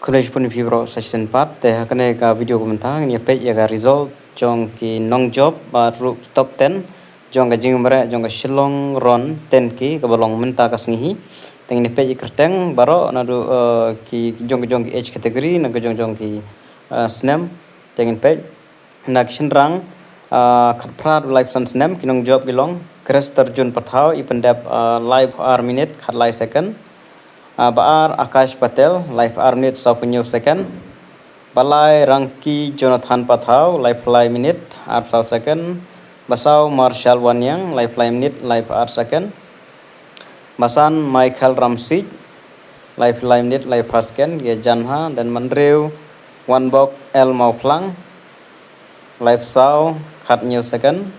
College pun vibro section part te hakane ka video komentar ni page ya ga result jong ki nong job ba ru top 10 jong ga jingmre jong ga shillong ron 10 ki ka bolong menta ka singhi teng ni page kerteng baro na du ki jong ki age category na jong ki snam teng ni page nak shinrang khatprat life sans snam ki nong job bilong kres terjun pathau ipendap live r minute khatlai second Baar Akash Patel, live minute 10 second. Balai Rangki Jonathan Pathau, live minute 10 second. Basau Marshall Wanyang, live minute 10 second. Basan Michael Ramsey, live minute 10 second. Ge Janha dan Mandrew Wanbok El Mauplang, live sau 10 second.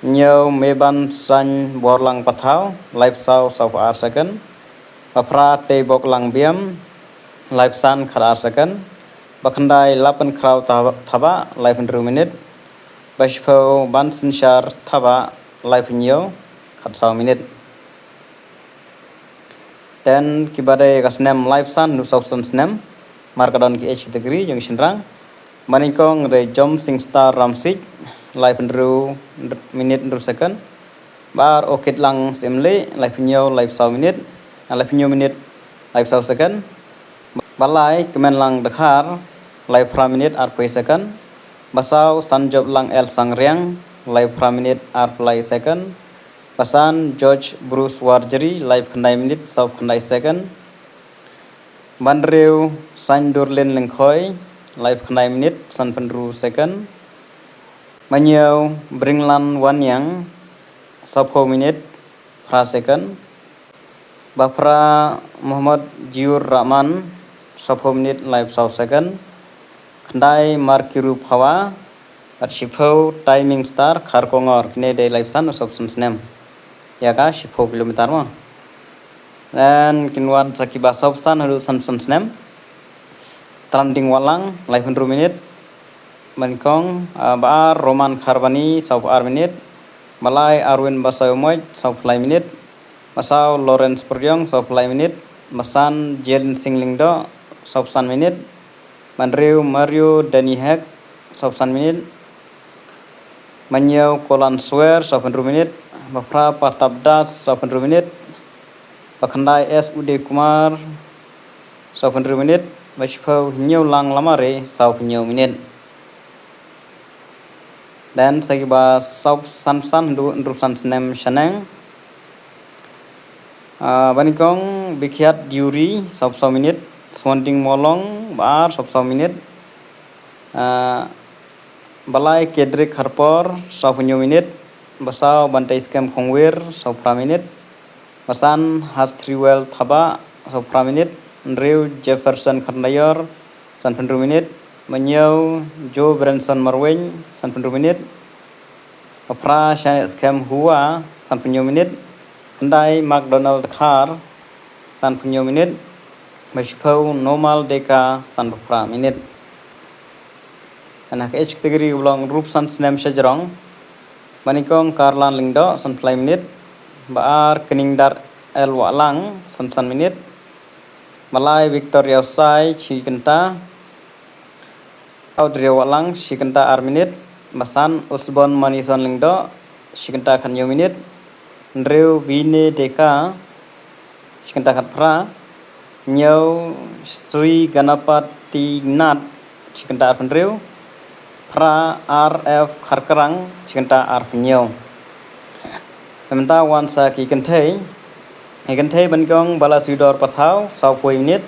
Nyau Meban San Borlang Pathau, live sau 10 second. Bapra te bok lang biam live san khara second bakhandai lapan kraw thaba live 2 minute bashpo ban sinshar thaba live nyo khat 1 minute then kibade kasnem live san nu substance snem markadon ki h category jong shinrang manikong re jom sing star ramsik live 2 minute 2 second bar okit lang simle live nyo live 1 minute live new minute live 1 second balai kemen lang dekhar live 1 minute ar 2 second basau sanjob lang el sangriang live 1 minute ar 2 second basan George Bruce Warjery live 9 minute sau 9 second bandreu Sandurlin Lengkhoi live 9 minute san 2 second manyau Bringlan Wanyang sau 4 minute 1 second Bapra Muhammad Jiur Rahman 10 minit live 1 second Kandai Markiru Phawa Shipho timing star Kharkongor kine day live san substance name ya ka Shipho kilometer mo dan kinwan sakiba substance halu substance name trending walang live 1 minute mankong baar Roman Kharbani 10 minute Malai Arwin Basayomoy 10 minute Masau Lawrence Puryong 10 minute Masan Jelin Singlingdo 10 minute Mandrew Mario Danihek 10 minute Manyau Kolan Swear 10 minute Bapra Patabdas 10 minute Bakhandai S Ude Kumar 10 minute Bashpau Nyau Lang Lamare 10 minute dan sagiba sub san du ndrusan snem shanang banikong bikiat diuri 10 minit swanding molong bar 10 minit balai kedrik harpor 10 minit basau bantai scam khongwir 10 minit basan hastriwel thaba 10 minit Andrew Jefferson Kharnayor 10 minit menyau Joe Branson Marweng 10 minit apra scam huwa 10 minit Andai McDonald Car san punyo minit Mashpau normal deka san bapra minit anak h category ulong rup san snem shajarong manikong Karlan Lingdo san play minit baar Keningdar El Walang san minit Malai Victoria Usai Chikenta Audrey Walang Chikenta ar minit Masan Usbon Manison Lingdo Chikenta kanyo minit Andrew Bine Deka Chikenta Khatpra Nyau Sri Ganapati Nat Chikenta Andrew Pra RF Kharkarang Chikenta Nyau Pementa Wansa Ki Kentei Bengong Balasudor Pathau 10 minit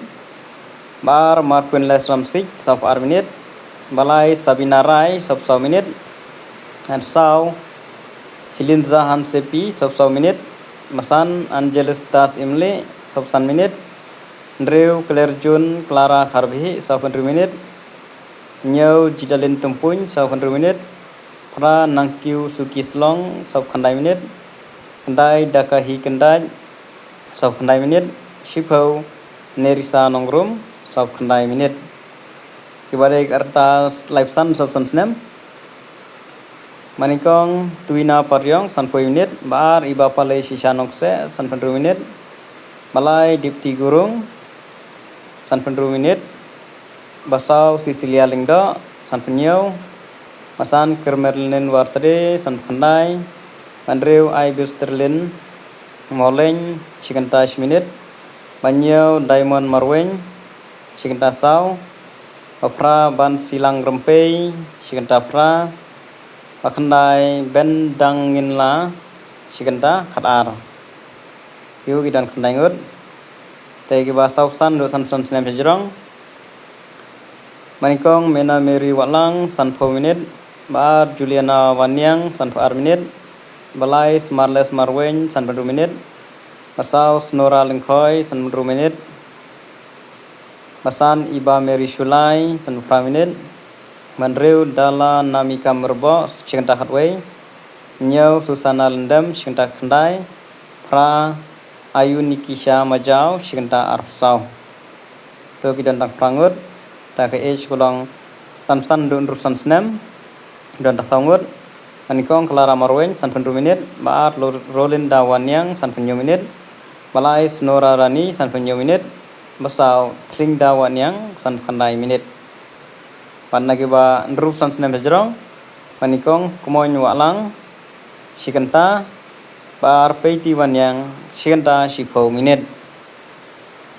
Bar Marquin Lesram Sik 10 minit Balai Sabina Rai 10 minit and sau Filinza Hansepi 10 minit Masan Angeles Das Imle 10 minit Andrew Claire Jun Clara Harbi 10 minit Nyau Jidalin Tumpuñ 10 minit Pra Nangkiu Suki Slong 10 minit Kendai Dakahi Kendai 10 minit Shipho Nerisa Nongrum 10 minit Kibare kertas live san substance name Manikong Tuina Paryong san 10 minit Baar Iba Pale Shishanokse san 10 minit Malai Dipti Gurung san 10 minit basau Sicilia lingdo san penyo masan Kermerlin wartade san pandai Andrew Ibusterlin Moleng Chikanta minit Banyo Diamond Marweng Chikanta Sau Opra Ban Silang Rempei Chikanta Pra Pakandai Ben Danginla Chikanta Katar Yu gidan kandai ngut Tegi basau san do san senam jerong Manikong Mena Mary Watlang san minit Bar Juliana Wanyang san minit Balais Marles Marweng san minit Basau Snora Lengkoi san menit Basan Iba Mary Shulai san menit Manreu Dala Namika Merbo Chikanta Hatway Nyau Susana Lendam Chikanta Kendai Pra Ayu Nikisha Majau Chikanta Arpsau Bagi dan tak prangut tak ke age kolong samsan dun rusan senam dan tak sangut Manikong Clara Marweng san menit Baat Rolinda Wanyang san menit Balais Nora Rani san menit Basau Tringda Wanyang san minit Panagi ba nrup san senam jerong Manikong Kumoy Walang Chikanta Bar Peiti Wanyang Chikanta 10 minit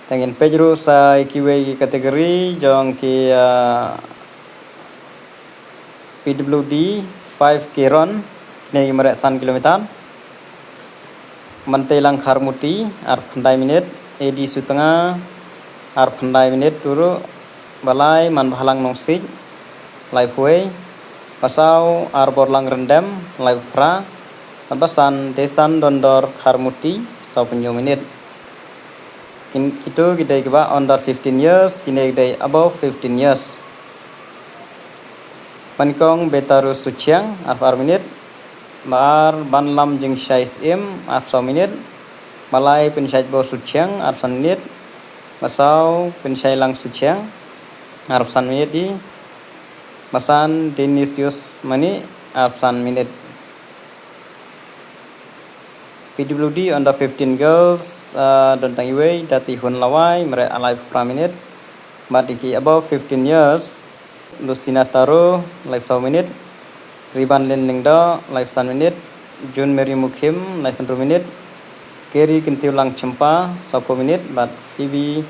Tangin pejru sa ikiwe kategori jong ki PWD 5 kiron ne imare san kilometer Mantelang Kharmuti ar pandai minit Edi Sutanga ar pandai minit turu balai man bahalang nongsik lai puai pasau ar borlang rendam lai pra basan desan dondor Kharmuti 10 minit Itu kita kiba under 15 years, kini kita above 15 years. Panikong Betarus Suciang, afar minit. Bar Banlam Jeng Syais Im, afar minit. Balai Pensyait Bo Suciang, afar minit. Basau Pensyai Lang Suciang, afar minit di. Basan Denisius Mani, afar minit. PWD under 15 girls dan tangiway dati hun lawai mere alai minute matiki above 15 years Lucina Taro live 1 minute Riban Lin Lingda live 1 minute Jun Mary Mukhim live 1 minute Keri Kintiulang Cempa 10 minute but Phoebe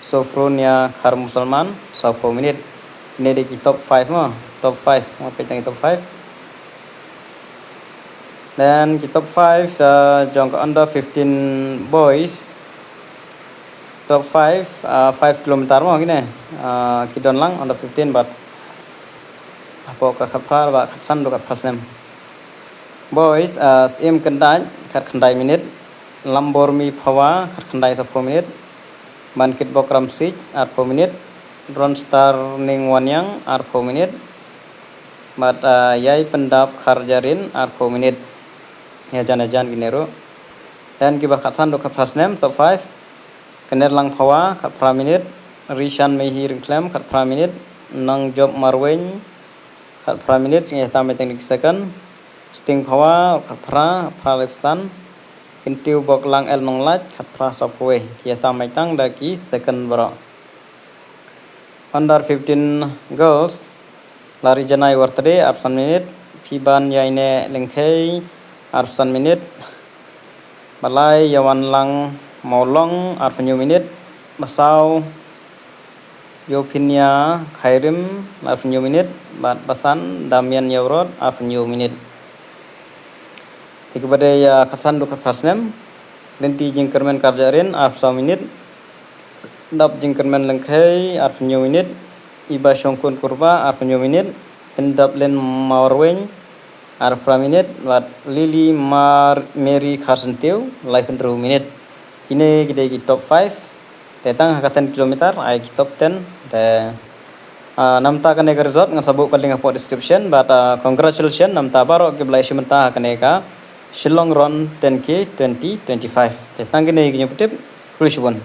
Sofronia Khar Musalman 10 minute ini di top 5 mah top 5 mau petang top 5 dan kita top 5 jong under 15 boys top 5 5 km mo gini kidon lang under 15 but apa ka khapar ba khatsan do ka phasnem boys sim kendai khat khandai minute Lambormi Phawa khat khandai 10 minute Bankit Bokram Sik 4 minute Drone Star Ning Wanyang 4 minute but Yai Pendap Kharjarin 4 minute ya jan ginero dan kiba khatsan do khapasnem top 5 kener lang phawa khapra minute Rishan Mehir Klem khapra minute Nang Job Marweng khapra minute ya tam teknik second Sting phawa khapra Lepsan Kintiu Boklang El Nonglat khapra sopwe ya tam tang daki second bro under 15 girls lari janai wartade absan minute Piban Yaine Lengkei Arsan minit Balai Yawan Lang Maulong Arpanyo minit Basau Yopinia Khairim Arpanyo minit Basan Damian Yaurot Arpanyo minit Tiga badai Kasan Dukat Prasnem Lenti Jingkermen Karjarin Arpsa minit Dap Jingkermen Lengkai Arpanyo minit Iba Syongkun Kurba Arpanyo minit Pendap Len Mawarweng Arpra minute but Lily Mary Kharsentiu live 100 minute kini kita di top 5 tetang hakatan kilometer ai top 10 te namta kan ega result ngan sabuk paling apa description but congratulations namta baro ke belai simenta kan ega Shillong Run 10K 2025 tetang kini gini putip Krishwan